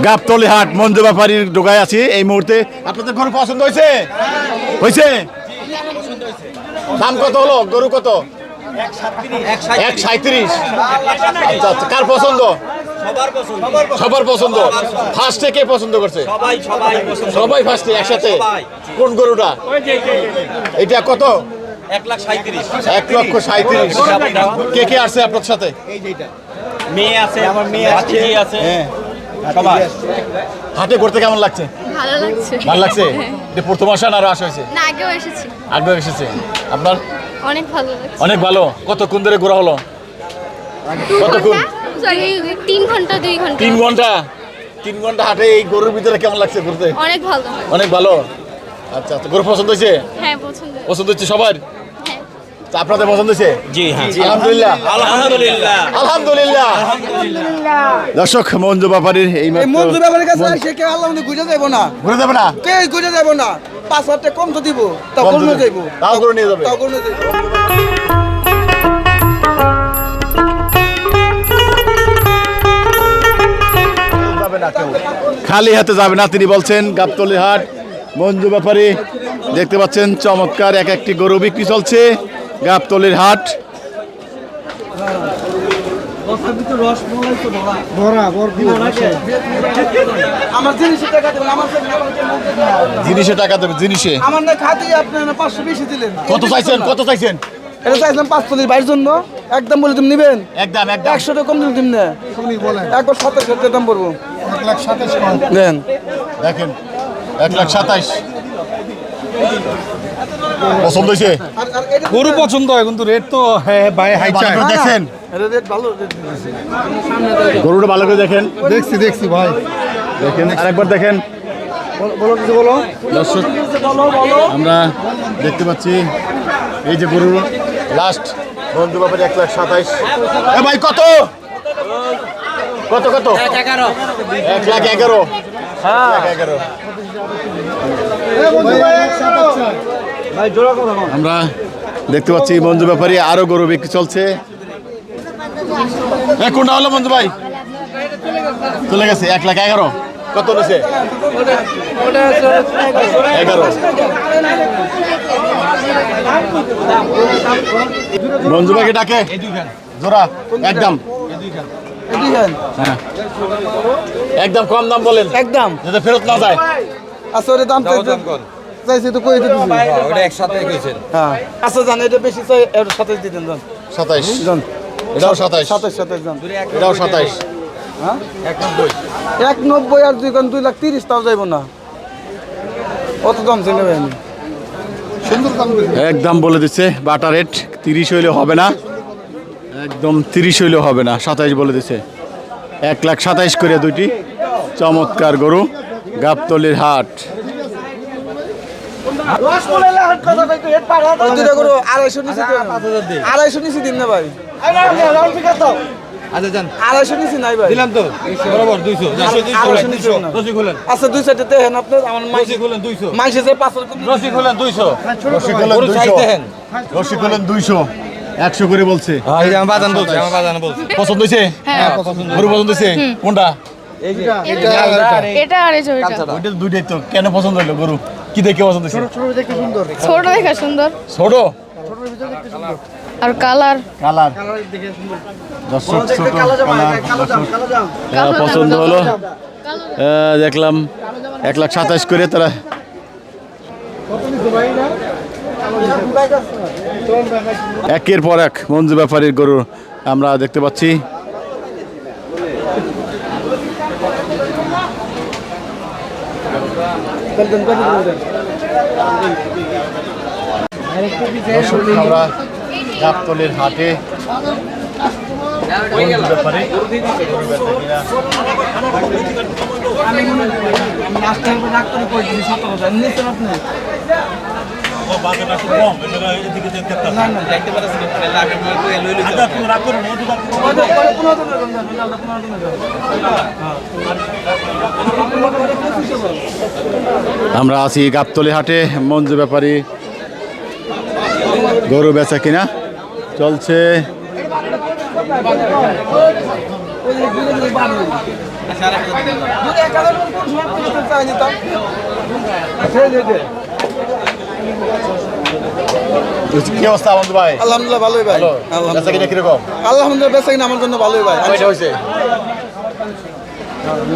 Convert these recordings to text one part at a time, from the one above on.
গাবতলী হাট মঞ্জু ব্যাপারীর ঢোকায় আছি এই মুহূর্তে। আপনাদের গরু পছন্দ হয়েছে? হয়েছে? দাম কত হলো? গরু কত? 137। আচ্ছা আচ্ছা, কার পছন্দ? সবার পছন্দ। ফার্স্টে কে পছন্দ করছে? সবাই ফার্স্টে একসাথে। কোন গরুটা? এটা কত? 1,37,000। কে কে আসছে আপনার সাথে? মেয়ে আছে, আমার মেয়ে আছে। হ্যাঁ, হাটে ঘুরতে কেমন লাগছে? ভালো লাগছে। ভালো লাগছে? এটা প্রথম আসা না আরো আসা হয়েছে? না, আগেও এসেছি। আগে এসেছে। আপনার? অনেক ভালো লাগছে। অনেক ভালো। কতক্ষণ ধরে ঘোরা হলো? কতক্ষণ? 3 ঘন্টা 2 ঘন্টা। 3 ঘন্টা। 3 ঘন্টা হাটে এই গরুর ভিতরে কেমন লাগছে ঘুরতে? অনেক ভালো। অনেক ভালো। আচ্ছা আচ্ছা, গরু পছন্দ হয়েছে? হ্যাঁ, পছন্দ। পছন্দ হচ্ছে সবার? হ্যাঁ। তা আপনাদের পছন্দ হয়েছে? জি হ্যাঁ, আলহামদুলিল্লাহ। আলহামদুলিল্লাহ। আলহামদুলিল্লাহ। দর্শক, মঞ্জু ব্যাপারীর এই এই মঞ্জু ব্যাপারের কাছে সে কে আল্লাহ ঘুরে যাবো না, ঘুরে যাবে না? কে ঘুরে যাবো না। 5,000 টাকা কম তো দিব, তাও কম করে দিবে? যাইবো, তাও করে নিয়ে যাবে? তাও করে যাইবো। খালি হাতে যাবে না তিনি বলছেন। গাবতলী হাট মঞ্জু ব্যাপারী দেখতে পাচ্ছেন চমৎকার এক একটি গরু বিক্রি চলছে গাবতলীর হাট। আমার জিনিসে টাকা দেবেন, জিনিসে টাকা দেবে, জিনিসে। আমার না খাতে আপনার 500 বেশি দিলেন। কত চাইছেন? কত চাইছেন? এটা চাইছিলাম 5 বাইরের জন্য, একদম বলে তুমি নিবেন। একদম একদম 100 টাকা কম দিন দিন না, একবার 27 দাম পড়বো। 1,27,000 দেন দেখেন। 1,27,000 পছন্দ হয়েছে? গরু পছন্দ হয় কিন্তু রেট তো ভাই হাই চাই। ভালো করে দেখছেন? এটা রেট ভালো রেট দিতেছে। গরুটা ভালো করে দেখেন। দেখছি ভাই। দেখেন আরেকবার দেখেন। বলো কিছু বলো। দর্শক, আমরা দেখতে পাচ্ছি এই যে গরুর লাস্ট বন্ধু ব্যাপারে 1,27,000। এ ভাই কত? কত কত? 1,11,000। হ্যাঁ 1,11,000। আমরা দেখতে পাচ্ছি মঞ্জু ব্যাপারী আরো গরু বিক্রি চলছে। কোনটা হলো মঞ্জু ভাই? চলে গেছে 1,11,000। কত নিছে? 11। মঞ্জু ভাইকে ডাকে জোড়া একদম। হ্যাঁ, একদম কম দাম বলেন, একদম যাতে ফেরত না যায়। আসলে দাম চাইছি তো কই দিতেছি। ওটা একসাথে কইছেন। হ্যাঁ আচ্ছা জান, এটা বেশি চাই, এর সাথে দিতেন জান। 27। জান এটাও 27। 27 জান। এটাও 27। হ্যাঁ 190 আর 2,30,000 তাও যাইব না, অত দাম চিনে ভাই। একদম বলে দিচ্ছে বাটা রেট 30 হইলে হবে না, একদম 30 হইলে হবে না, 27 বলে দিচ্ছে। 1,27,000 করে দুইটি চমৎকার গরু গাবতলীর হাট। দুইটা গরু 250 নিছি, 250 নিছি দিন না ভাই। আচ্ছা জান, 250 নিছি নাই ভাই, দিলাম তো বরাবর 200। 250 নিছি না। রসি খুলেন, আচ্ছা 2 সাইডে দেখেন আপনি, আমার রসি খুলেন 200। মাইসে যে 500 কম রসি খুলেন 200। রসিকলেন গরু 200। চাইতে হেন। রসিকলেন 200। 100 করে বলছে। হ্যাঁ এই আমার বাজান বলছে, আমার বাজান বলছে। পছন্দ হয়েছে? হ্যাঁ, গরু পছন্দ হয়েছে? কোনটা? এটা আর এই ছবিটা। ওইটা দুইটাই তো। কেন পছন্দ হলো গরু? কি দেখে পছন্দ হয়েছে? ছোট দেখা সুন্দর, ছোট আর কালার কালার। দর্শক ছোট কালার পছন্দ হলো। দেখলাম 1,27,000 করে তারা। একের পর এক মঞ্জু ব্যাপারীর গরু আমরা দেখতে পাচ্ছি। দর্শক, আমরা গাবতলীর হাটে মঞ্জু ব্যাপারী গরু বেচা কিনা। আমরা আছি গাবতলী হাটে, মঞ্জু ব্যাপারী গরু বেচা কিনা চলছে। যদি 1000 কোন সময় পর্যন্ত চাই নিতাম কি অবস্থা বন্ধু ভাই? আলহামদুলিল্লাহ ভালোই ভাই ভালো। বেচা কিনা কিরকম? আলহামদুলিল্লাহ বেচা কিনা আমার জন্য ভালোই ভাই কয়টা হয়েছে?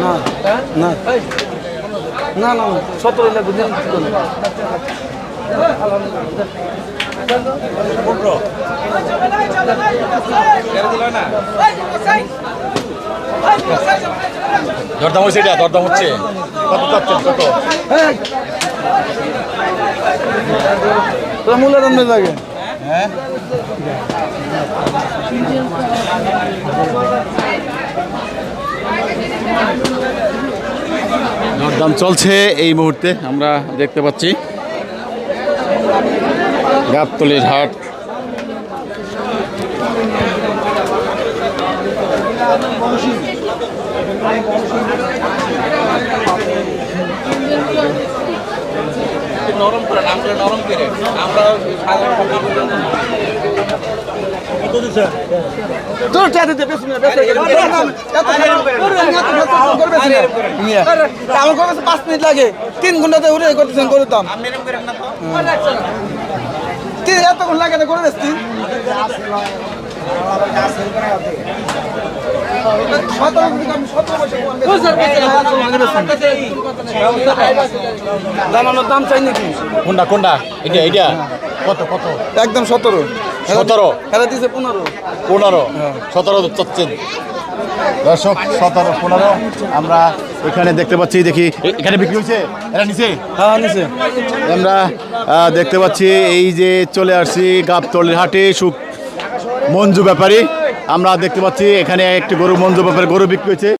না না না না 17 লাখ বুঝেন দরদাম হয়েছে এটা? দরদাম হচ্ছে কত চাচ্ছেন? কত? তোরা মূল্য দাম নেই লাগে হ্যাঁ দরদাম চলছে এই মুহূর্তে আমরা দেখতে পাচ্ছি গাবতলীর হাট। নরম করে আমরা নরম করে আমরা তোর চাইতে দে বেশি না বেশি আমার কাছে 5 মিনিট লাগে 3 ঘন্টাতে উড়ে করতেছেন গরুর দাম তিন এতক্ষণ লাগে না গরু বেশি দাম চাই নাকি কোনটা কোনটা? এটা এটা কত কত? একদম 17 17 খেলা দিছে 15 15 17 চাচ্ছেন দর্শক 17 15 আমরা এখানে দেখতে পাচ্ছি দেখি এখানে বিক্রি হয়েছে এটা নিচে হ্যাঁ নিছে আমরা দেখতে পাচ্ছি এই যে চলে আসছি গাবতলীর হাটে মঞ্জু ব্যাপারী আমরা দেখতে পাচ্ছি এখানে একটি গরু মঞ্জু ব্যাপারে গরু বিক্রি হয়েছে